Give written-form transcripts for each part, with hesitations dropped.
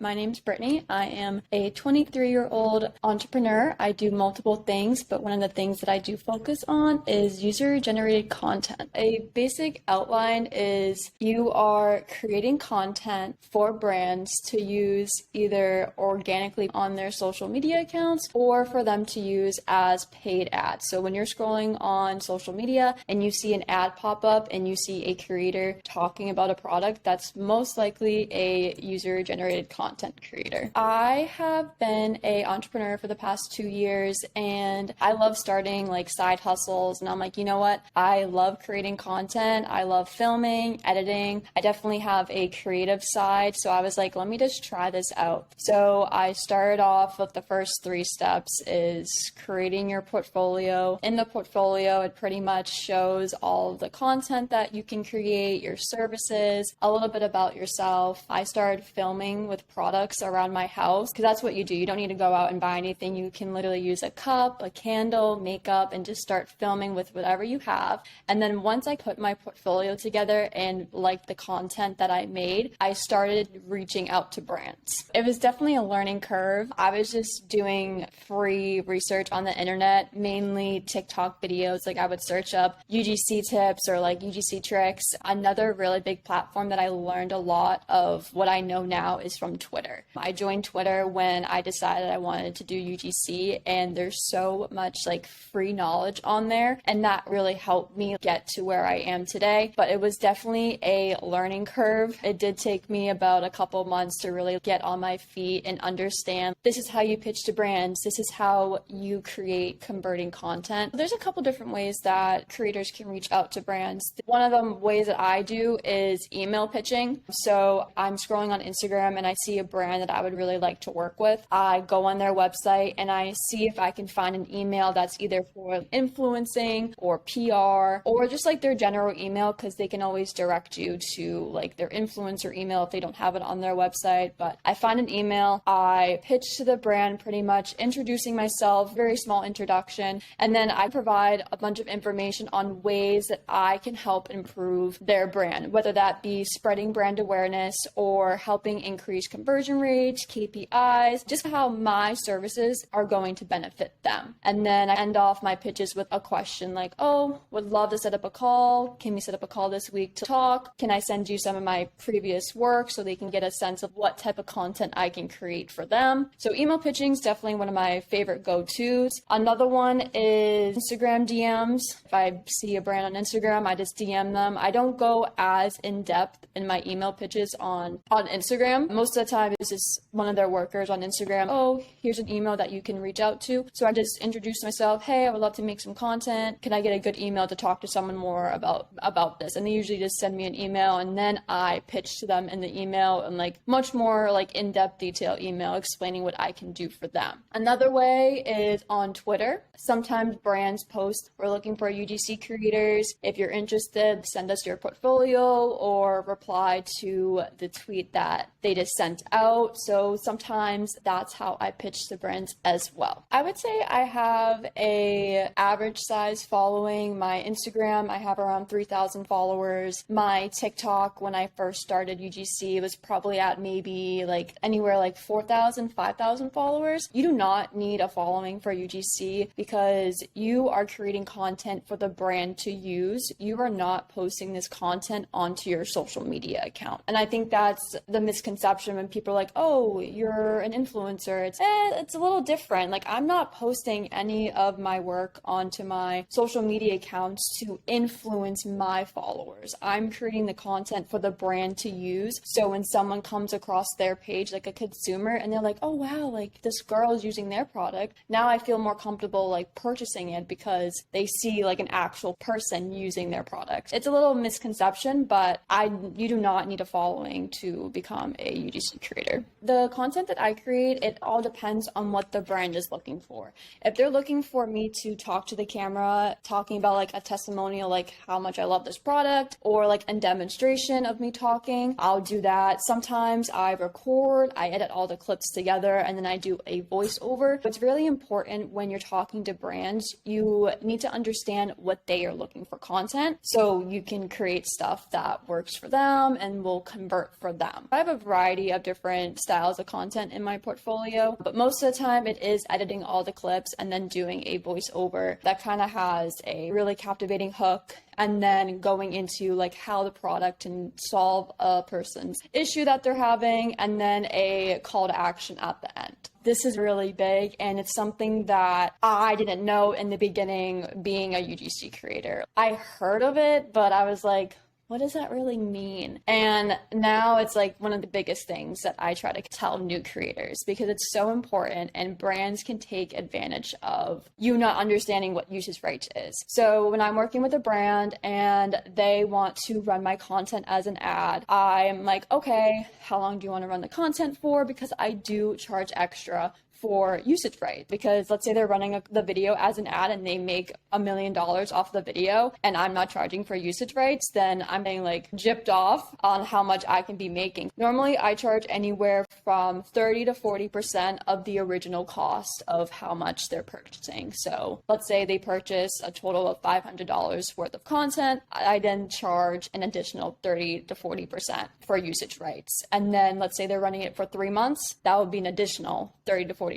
My name's Brittany. I am a 23-year-old entrepreneur. I do multiple things, but one of the things that I do focus on is user-generated content. A basic outline is you are creating content for brands to use either organically on their social media accounts or for them to use as paid ads. So when you're scrolling on social media and you see an ad pop up and you see a creator talking about a product, that's most likely a user-generated content creator. I have been an entrepreneur for the past 2 years, and I love starting like side hustles, and I'm like, you know what? I love creating content. I love filming, editing. I definitely have a creative side, so I was like, let me just try this out. So I started off with the first 3 steps is creating your portfolio. In the portfolio, it pretty much shows all of the content that you can create, your services, a little bit about yourself. I started filming with products around my house because that's what you do. You don't need to go out and buy anything. You can literally use a cup, a candle, makeup, and just start filming with whatever you have. And then once I put my portfolio together and liked the content that I made, I started reaching out to brands. It was definitely a learning curve. I was just doing free research on the internet, mainly TikTok videos. Like I would search up UGC tips or like UGC tricks. Another really big platform that I learned a lot of what I know now is from Twitter. I joined Twitter when I decided I wanted to do UGC, and there's so much like free knowledge on there, and that really helped me get to where I am today. But it was definitely a learning curve. It did take me about a couple months to really get on my feet and understand this is how you pitch to brands, this is how you create converting content. There's a couple different ways that creators can reach out to brands. One of the ways that I do is email pitching. So I'm scrolling on Instagram and I see a brand that I would really like to work with. I go on their website and I see if I can find an email that's either for influencing or PR or just like their general email, because they can always direct you to like their influencer email if they don't have it on their website. But I find an email, I pitch to the brand pretty much introducing myself, very small introduction, and then I provide a bunch of information on ways that I can help improve their brand, whether that be spreading brand awareness or helping increase conversion rates, KPIs, just how my services are going to benefit them. And then I end off my pitches with a question like, oh, would love to set up a call. Can we set up a call this week to talk? Can I send you some of my previous work so they can get a sense of what type of content I can create for them? So email pitching is definitely one of my favorite go-tos. Another one is Instagram DMs. If I see a brand on Instagram, I just DM them. I don't go as in-depth in my email pitches on Instagram. Most of the time, it's just one of their workers on Instagram. Oh, here's an email that you can reach out to. So I just introduce myself. Hey, I would love to make some content. Can I get a good email to talk to someone more about this? And they usually just send me an email, and then I pitch to them in the email and like much more like in-depth detail email explaining what I can do for them. Another way is on Twitter. Sometimes brands post, we're looking for UGC creators. If you're interested, send us your portfolio or reply to the tweet that they just sent out. So sometimes that's how I pitch to brands as well. I would say I have a average size following. My Instagram, I have around 3,000 followers. My TikTok, when I first started UGC, was probably at maybe like anywhere like 4,000, 5,000 followers. You do not need a following for UGC because you are creating content for the brand to use. You are not posting this content onto your social media account. And I think that's the misconception when people are like, oh, you're an influencer. It's a little different. Like, I'm not posting any of my work onto my social media accounts to influence my followers. I'm creating the content for the brand to use. So when someone comes across their page, like a consumer, and they're like, oh, wow, like this girl is using their product. Now I feel more comfortable like purchasing it because they see like an actual person using their product. It's a little misconception, but you do not need a following to become a UGC creator. The content that I create, it all depends on what the brand is looking for. If they're looking for me to talk to the camera, talking about like a testimonial, like how much I love this product, or like a demonstration of me talking, I'll do that. Sometimes I record, I edit all the clips together, and then I do a voiceover. What's really important when you're talking to brands, you need to understand what they are looking for content. So so you can create stuff that works for them and will convert for them. I have a variety of different styles of content in my portfolio, but most of the time it is editing all the clips and then doing a voiceover that kind of has a really captivating hook, and then going into like how the product can solve a person's issue that they're having, and then a call to action at the end. This is really big, and it's something that I didn't know in the beginning being a UGC creator. I heard of it, but I was like, what does that really mean? And now it's like one of the biggest things that I try to tell new creators, because it's so important and brands can take advantage of you not understanding what usage rights is. So when I'm working with a brand and they want to run my content as an ad, I'm like, okay, how long do you want to run the content for? Because I do charge extra for usage rights, because let's say they're running the video as an ad and they make $1 million off the video and I'm not charging for usage rights, then I'm being like gypped off on how much I can be making. Normally I charge anywhere from 30 to 40% of the original cost of how much they're purchasing. So let's say they purchase a total of $500 worth of content, I then charge an additional 30 to 40% for usage rights. And then let's say they're running it for 3 months, that would be an additional 30 to 40%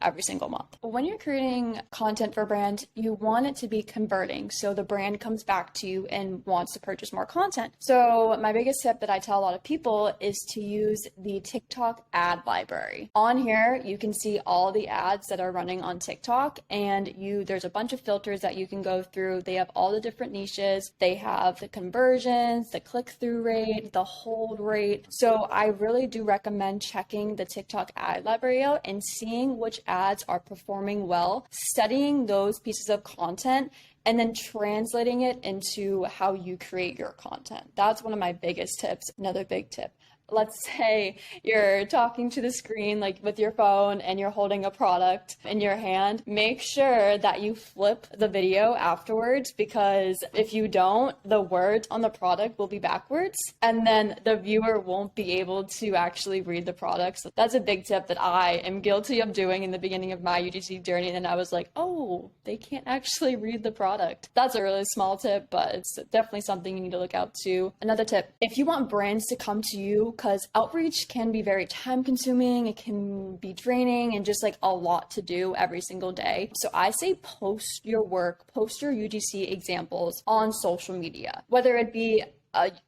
every single month. When you're creating content for a brand, you want it to be converting, so the brand comes back to you and wants to purchase more content. So my biggest tip that I tell a lot of people is to use the TikTok ad library. On here, you can see all the ads that are running on TikTok, and there's a bunch of filters that you can go through. They have all the different niches. They have the conversions, the click-through rate, the hold rate. So I really do recommend checking the TikTok ad library out and seeing which ads are performing well, studying those pieces of content, and then translating it into how you create your content. That's one of my biggest tips. Another big tip. Let's say you're talking to the screen like with your phone and you're holding a product in your hand. Make sure that you flip the video afterwards, because if you don't, the words on the product will be backwards and then the viewer won't be able to actually read the product. So that's a big tip that I am guilty of doing in the beginning of my UGC journey. And then I was like, oh, they can't actually read the product. That's a really small tip, but it's definitely something you need to look out to. Another tip, if you want brands to come to you, because outreach can be very time consuming, it can be draining, and just like a lot to do every single day. So I say post your work, post your UGC examples on social media, whether it be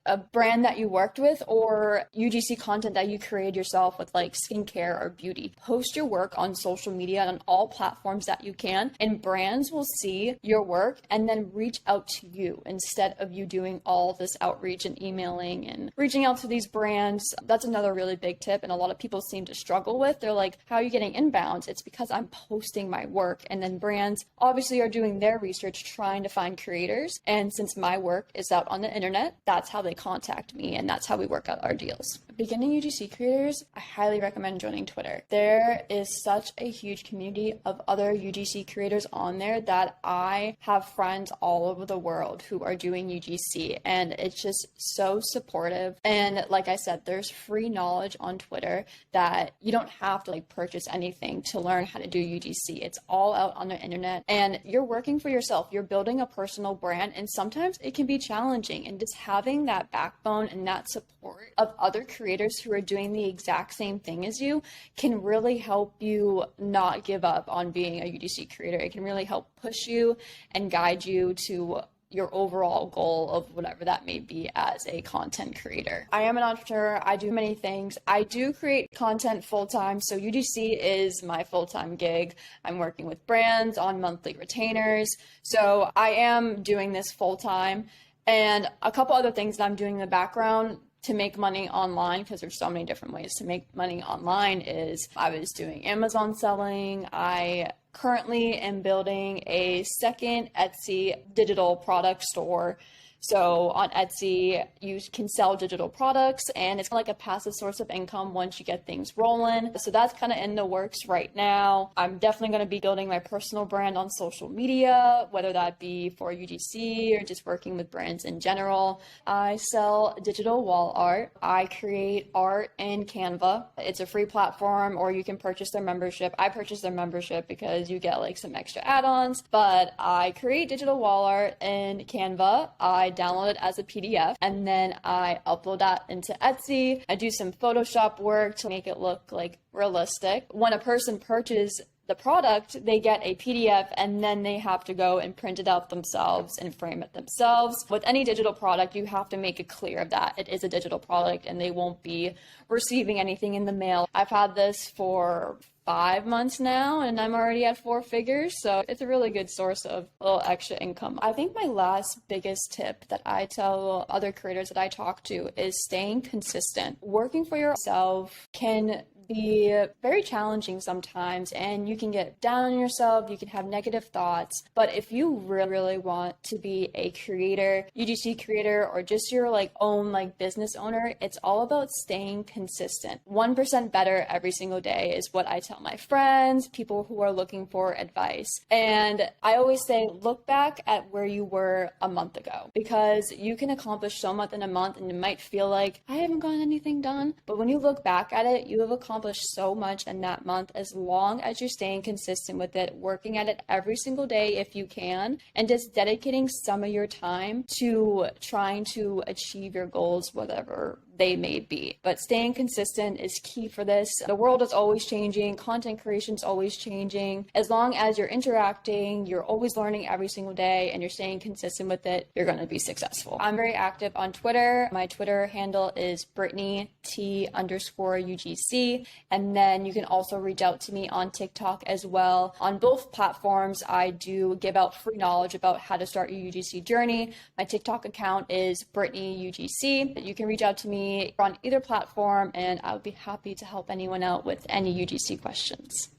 a brand that you worked with or UGC content that you created yourself with like skincare or beauty. Post your work on social media on all platforms that you can, and brands will see your work and then reach out to you instead of you doing all this outreach and emailing and reaching out to these brands. That's another really big tip, and a lot of people seem to struggle with. They're like, how are you getting inbounds? It's because I'm posting my work, and then brands obviously are doing their research trying to find creators, and since my work is out on the internet, that's how they contact me, and that's how we work out our deals. Beginning UGC creators, I highly recommend joining Twitter. There is such a huge community of other UGC creators on there that I have friends all over the world who are doing UGC, and it's just so supportive. And like I said, there's free knowledge on Twitter that you don't have to like purchase anything to learn how to do UGC. It's all out on the internet, and you're working for yourself. You're building a personal brand, and sometimes it can be challenging, and just having that backbone and that support of other creators who are doing the exact same thing as you can really help you not give up on being a UGC creator. It can really help push you and guide you to your overall goal of whatever that may be as a content creator. I am an entrepreneur. I do many things. I do create content full-time. So UGC is my full-time gig. I'm working with brands on monthly retainers. So I am doing this full-time. And a couple other things that I'm doing in the background to make money online, because there's so many different ways to make money online, is I was doing Amazon selling. I currently am building a second Etsy digital product store. So on Etsy, you can sell digital products, and it's like a passive source of income once you get things rolling. So that's kind of in the works right now. I'm definitely going to be building my personal brand on social media, whether that be for UGC or just working with brands in general. I sell digital wall art. I create art in Canva. It's a free platform, or you can purchase their membership. I purchase their membership because you get like some extra add-ons, but I create digital wall art in Canva. I download it as a PDF and then I upload that into Etsy. I do some Photoshop work to make it look like realistic. When a person purchases the product, they get a PDF and then they have to go and print it out themselves and frame it themselves. With any digital product, you have to make it clear that it is a digital product and they won't be receiving anything in the mail. I've had this for 5 months now and I'm already at 4 figures, so it's a really good source of a little extra income. I think my last biggest tip that I tell other creators that I talk to is staying consistent. Working for yourself can be very challenging sometimes, and you can get down on yourself, you can have negative thoughts, but if you really want to be a creator, UGC creator, or just your own business owner, it's all about staying consistent. 1% better every single day is what I tell my friends, people who are looking for advice. And I always say, look back at where you were a month ago, because you can accomplish so much in a month and it might feel like I haven't gotten anything done, but when you look back at it, you have accomplished so much in that month, as long as you're staying consistent with it, working at it every single day if you can, and just dedicating some of your time to trying to achieve your goals, whatever they may be. But staying consistent is key for this. The world is always changing, content creation is always changing. As long as you're interacting, you're always learning every single day, and you're staying consistent with it, you're going to be successful. I'm very active on Twitter. My Twitter handle is BritneyT_UGC. And then you can also reach out to me on TikTok as well. On both platforms, I do give out free knowledge about how to start your UGC journey. My TikTok account is BritneyUGC. You can reach out to me on either platform, and I would be happy to help anyone out with any UGC questions.